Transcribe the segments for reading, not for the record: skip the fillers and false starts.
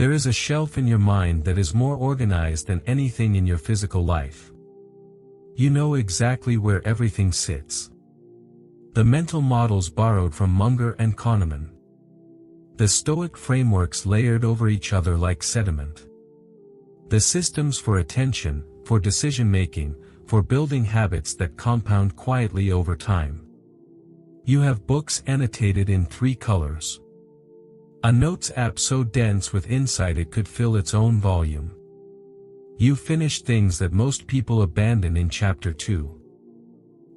There is a shelf in your mind that is more organized than anything in your physical life. You know exactly where everything sits. The mental models borrowed from Munger and Kahneman. The Stoic frameworks layered over each other like sediment. The systems for attention, for decision-making, for building habits that compound quietly over time. You have books annotated in 3 colors. A notes app so dense with insight it could fill its own volume. You finished things that most people abandon in Chapter 2.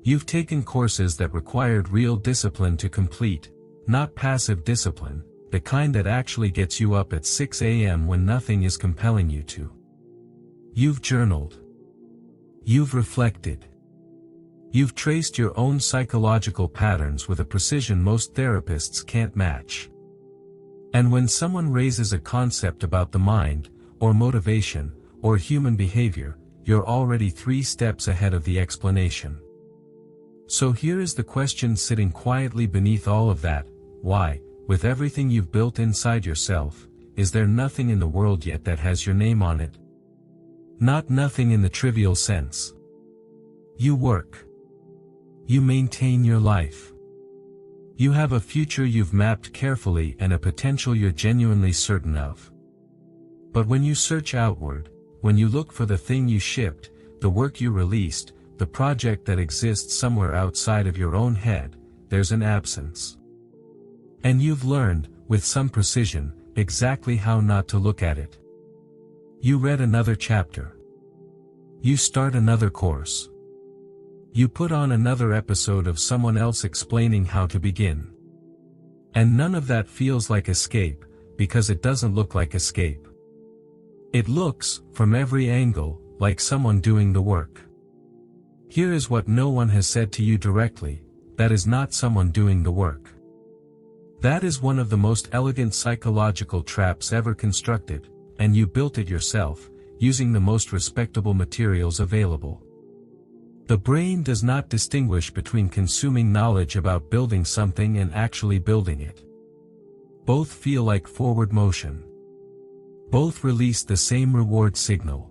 You've taken courses that required real discipline to complete, not passive discipline, the kind that actually gets you up at 6 a.m. when nothing is compelling you to. You've journaled. You've reflected. You've traced your own psychological patterns with a precision most therapists can't match. And when someone raises a concept about the mind, or motivation, or human behavior, you're already 3 steps ahead of the explanation. So here is the question sitting quietly beneath all of that: why, with everything you've built inside yourself, is there nothing in the world yet that has your name on it? Not nothing in the trivial sense. You work. You maintain your life. You have a future you've mapped carefully and a potential you're genuinely certain of. But when you search outward, when you look for the thing you shipped, the work you released, the project that exists somewhere outside of your own head, there's an absence. And you've learned, with some precision, exactly how not to look at it. You read another chapter. You start another course. You put on another episode of someone else explaining how to begin. And none of that feels like escape, because it doesn't look like escape. It looks, from every angle, like someone doing the work. Here is what no one has said to you directly: that is not someone doing the work. That is one of the most elegant psychological traps ever constructed, and you built it yourself, using the most respectable materials available. The brain does not distinguish between consuming knowledge about building something and actually building it. Both feel like forward motion. Both release the same reward signal.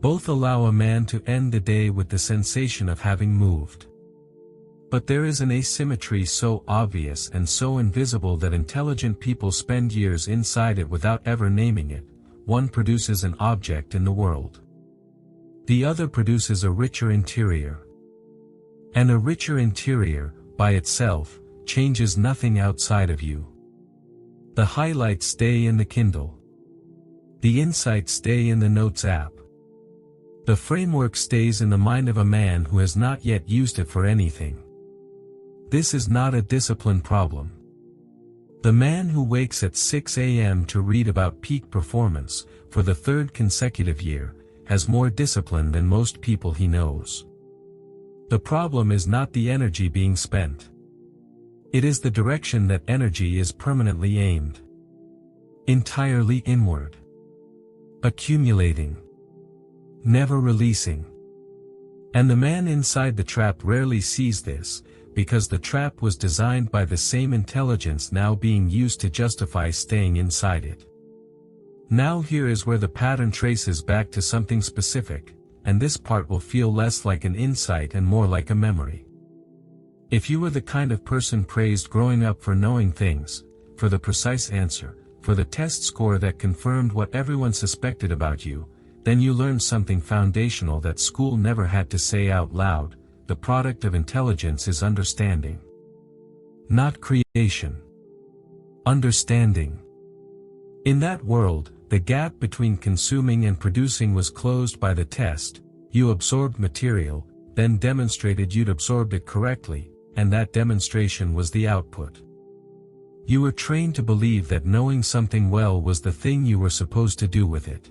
Both allow a man to end the day with the sensation of having moved. But there is an asymmetry so obvious and so invisible that intelligent people spend years inside it without ever naming it. One produces an object in the world. The other produces a richer interior. And a richer interior, by itself, changes nothing outside of you. The highlights stay in the Kindle. The insights stay in the Notes app. The framework stays in the mind of a man who has not yet used it for anything. This is not a discipline problem. The man who wakes at 6 a.m. to read about peak performance, for the 3rd consecutive year, has more discipline than most people he knows. The problem is not the energy being spent. It is the direction that energy is permanently aimed. Entirely inward. Accumulating. Never releasing. And the man inside the trap rarely sees this, because the trap was designed by the same intelligence now being used to justify staying inside it. Now here is where the pattern traces back to something specific, and this part will feel less like an insight and more like a memory. If you were the kind of person praised growing up for knowing things, for the precise answer, for the test score that confirmed what everyone suspected about you, then you learned something foundational that school never had to say out loud: the product of intelligence is understanding. Not creation. Understanding. In that world, the gap between consuming and producing was closed by the test. You absorbed material, then demonstrated you'd absorbed it correctly, and that demonstration was the output. You were trained to believe that knowing something well was the thing you were supposed to do with it.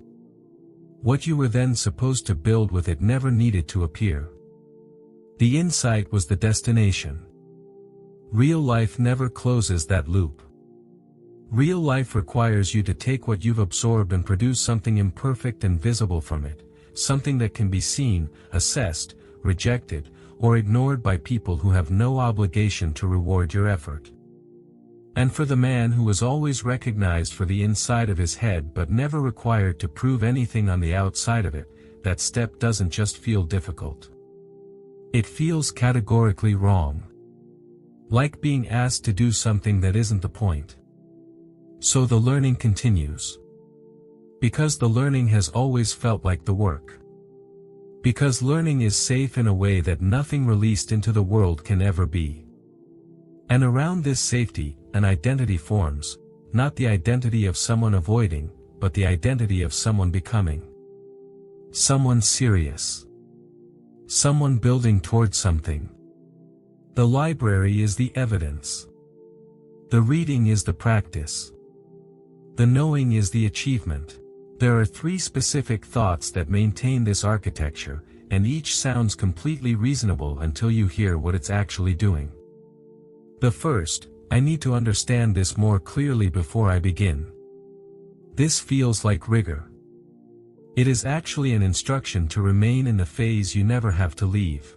What you were then supposed to build with it never needed to appear. The insight was the destination. Real life never closes that loop. Real life requires you to take what you've absorbed and produce something imperfect and visible from it, something that can be seen, assessed, rejected, or ignored by people who have no obligation to reward your effort. And for the man who was always recognized for the inside of his head but never required to prove anything on the outside of it, that step doesn't just feel difficult. It feels categorically wrong. Like being asked to do something that isn't the point. So the learning continues. Because the learning has always felt like the work. Because learning is safe in a way that nothing released into the world can ever be. And around this safety, an identity forms, not the identity of someone avoiding, but the identity of someone becoming. Someone serious. Someone building towards something. The library is the evidence. The reading is the practice. The knowing is the achievement. There are 3 specific thoughts that maintain this architecture, and each sounds completely reasonable until you hear what it's actually doing. The first, I need to understand this more clearly before I begin. This feels like rigor. It is actually an instruction to remain in the phase you never have to leave.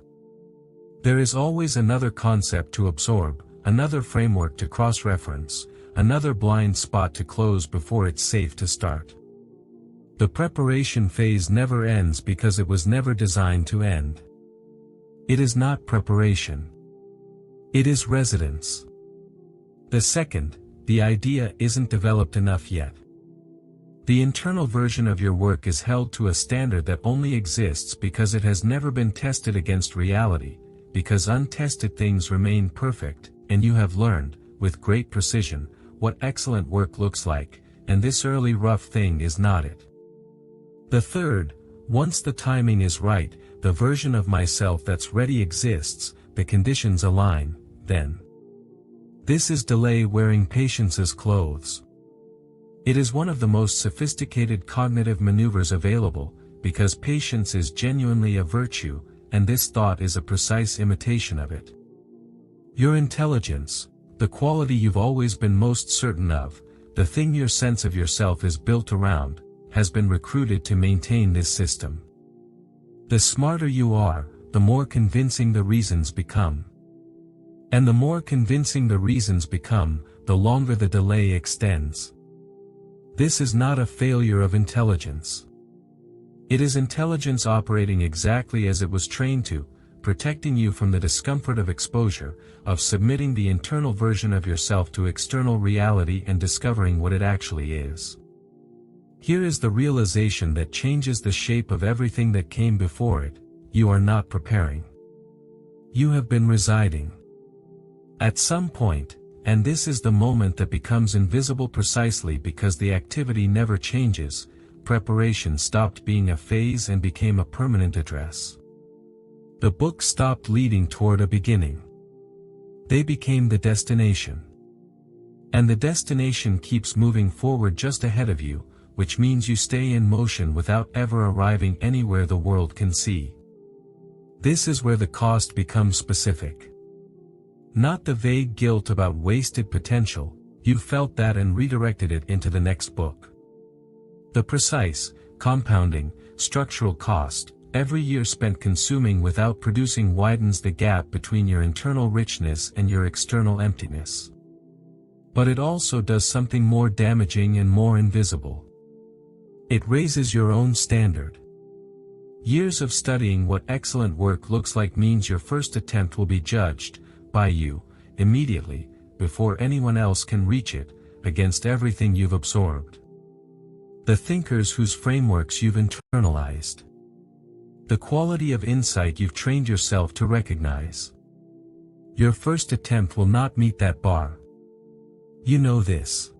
There is always another concept to absorb, another framework to cross-reference, another blind spot to close before it's safe to start. The preparation phase never ends because it was never designed to end. It is not preparation. It is residence. The second, the idea isn't developed enough yet. The internal version of your work is held to a standard that only exists because it has never been tested against reality, because untested things remain perfect, and you have learned, with great precision, what excellent work looks like, and this early rough thing is not it. The third, once the timing is right, the version of myself that's ready exists, the conditions align, then. This is delay wearing patience's clothes. It is one of the most sophisticated cognitive maneuvers available, because patience is genuinely a virtue, and this thought is a precise imitation of it. Your intelligence, the quality you've always been most certain of, the thing your sense of yourself is built around, has been recruited to maintain this system. The smarter you are, the more convincing the reasons become. And the more convincing the reasons become, the longer the delay extends. This is not a failure of intelligence. It is intelligence operating exactly as it was trained to, protecting you from the discomfort of exposure, of submitting the internal version of yourself to external reality and discovering what it actually is. Here is the realization that changes the shape of everything that came before it: you are not preparing. You have been residing. At some point, and this is the moment that becomes invisible precisely because the activity never changes, preparation stopped being a phase and became a permanent address. The book stopped leading toward a beginning. They became the destination. And the destination keeps moving forward just ahead of you, which means you stay in motion without ever arriving anywhere the world can see. This is where the cost becomes specific. Not the vague guilt about wasted potential, you felt that and redirected it into the next book. The precise, compounding, structural cost, every year spent consuming without producing widens the gap between your internal richness and your external emptiness. But it also does something more damaging and more invisible. It raises your own standard. Years of studying what excellent work looks like means your first attempt will be judged, by you, immediately, before anyone else can reach it, against everything you've absorbed. The thinkers whose frameworks you've internalized. The quality of insight you've trained yourself to recognize. Your first attempt will not meet that bar. You know this.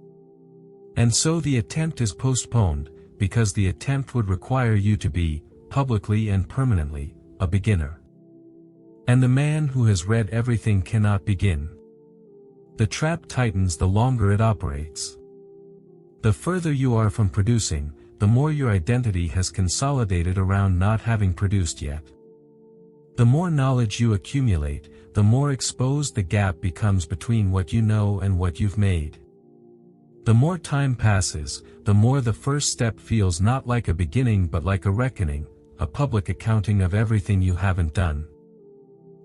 And so the attempt is postponed, because the attempt would require you to be, publicly and permanently, a beginner. And the man who has read everything cannot begin. The trap tightens the longer it operates. The further you are from producing, the more your identity has consolidated around not having produced yet. The more knowledge you accumulate, the more exposed the gap becomes between what you know and what you've made. The more time passes, the more the first step feels not like a beginning but like a reckoning, a public accounting of everything you haven't done.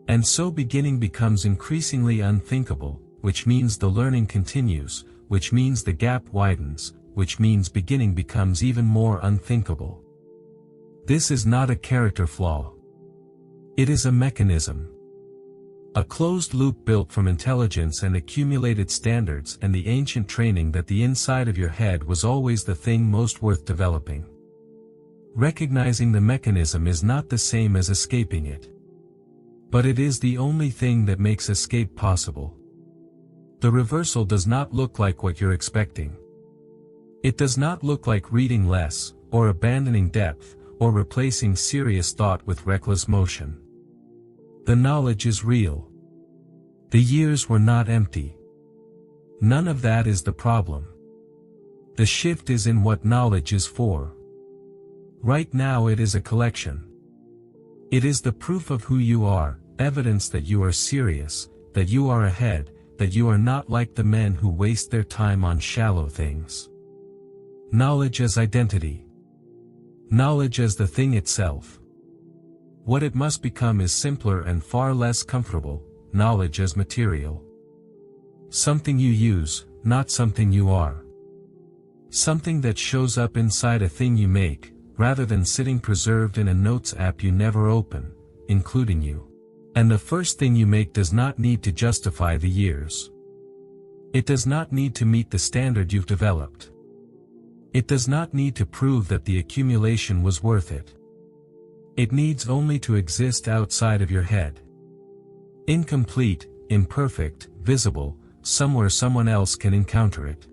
And so beginning becomes increasingly unthinkable, which means the learning continues, which means the gap widens, which means beginning becomes even more unthinkable. This is not a character flaw. It is a mechanism. A closed loop built from intelligence and accumulated standards and the ancient training that the inside of your head was always the thing most worth developing. Recognizing the mechanism is not the same as escaping it. But it is the only thing that makes escape possible. The reversal does not look like what you're expecting. It does not look like reading less, or abandoning depth, or replacing serious thought with reckless motion. The knowledge is real. The years were not empty. None of that is the problem. The shift is in what knowledge is for. Right now it is a collection. It is the proof of who you are, evidence that you are serious, that you are ahead, that you are not like the men who waste their time on shallow things. Knowledge as identity. Knowledge as the thing itself. What it must become is simpler and far less comfortable, knowledge as material. Something you use, not something you are. Something that shows up inside a thing you make, rather than sitting preserved in a notes app you never open, including you. And the first thing you make does not need to justify the years. It does not need to meet the standard you've developed. It does not need to prove that the accumulation was worth it. It needs only to exist outside of your head. Incomplete, imperfect, visible, somewhere someone else can encounter it.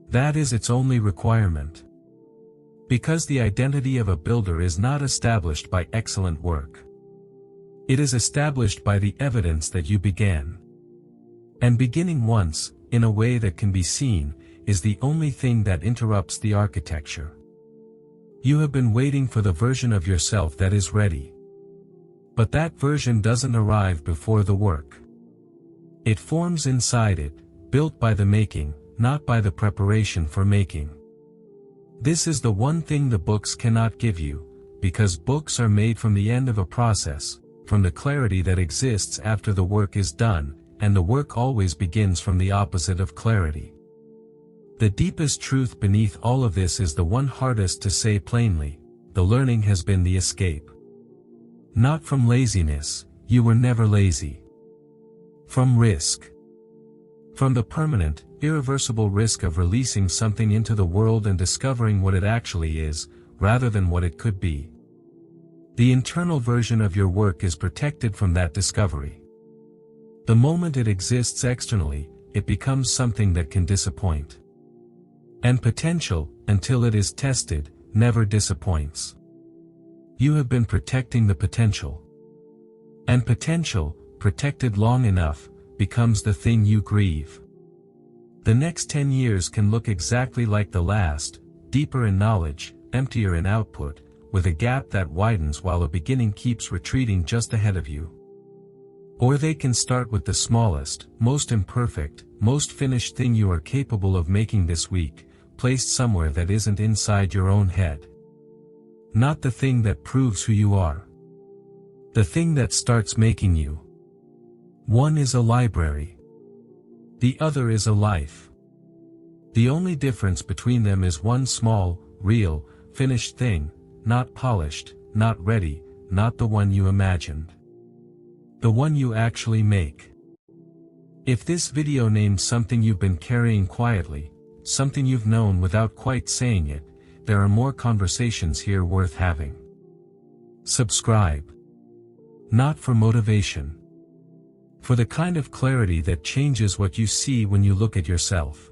That is its only requirement. Because the identity of a builder is not established by excellent work. It is established by the evidence that you began. And beginning once, in a way that can be seen, is the only thing that interrupts the architecture. You have been waiting for the version of yourself that is ready. But that version doesn't arrive before the work. It forms inside it, built by the making, not by the preparation for making. This is the one thing the books cannot give you, because books are made from the end of a process, from the clarity that exists after the work is done, and the work always begins from the opposite of clarity. The deepest truth beneath all of this is the one hardest to say plainly: the learning has been the escape. Not from laziness, you were never lazy. From risk. From the permanent, irreversible risk of releasing something into the world and discovering what it actually is, rather than what it could be. The internal version of your work is protected from that discovery. The moment it exists externally, it becomes something that can disappoint. And potential, until it is tested, never disappoints. You have been protecting the potential. And potential, protected long enough, becomes the thing you grieve. The next 10 years can look exactly like the last, deeper in knowledge, emptier in output, with a gap that widens while a beginning keeps retreating just ahead of you. Or they can start with the smallest, most imperfect, most finished thing you are capable of making this week, placed somewhere that isn't inside your own head. Not the thing that proves who you are. The thing that starts making you. One is a library. The other is a life. The only difference between them is one small, real, finished thing, not polished, not ready, not the one you imagined. The one you actually make. If this video names something you've been carrying quietly, something you've known without quite saying it, there are more conversations here worth having. Subscribe. Not for motivation. For the kind of clarity that changes what you see when you look at yourself.